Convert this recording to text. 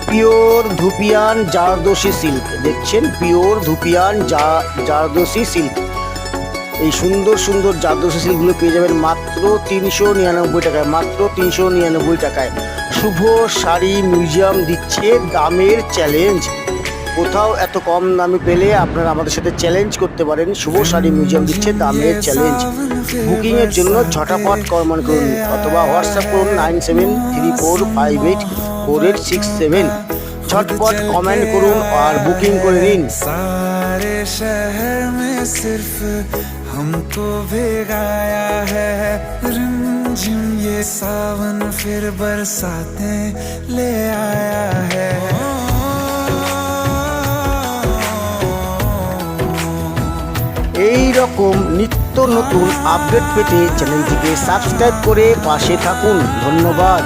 Pure dupion zardozi silk, দেখছেন pure dupion zardozi silk. এই সুন্দর সুন্দর জারদোসি সিল্কগুলো পেয়ে যাবেন মাত্র 399 টাকায়, মাত্র 399 টাকায়। শুভ শাড়ি মিউজিয়াম দিচ্ছে দামের চ্যালেঞ্জ। কোথাও এত কম দামে পেলে আপনারা আমাদের সাথে চ্যালেঞ্জ করতে পারেন। শুভ শাড়ি মিউজিয়াম দিচ্ছে দামের চ্যালেঞ্জ। বুকিংয়ের জন্য ঝটাপট কমেন্ট করুন অথবা হোয়াটসঅ্যাপ করুন 9734584867। ঝটপট কমেন্ট করুন আর বুকিং করে নিন। सारे शहर में सिर्फ हमको भिगाया है रिमझिम ये सावन, फिर बरसातें ले आया है। এই রকম নিত্য নতুন আপডেট পেতে চ্যানেলটিকে সাবস্ক্রাইব করে পাশে থাকুন। ধন্যবাদ।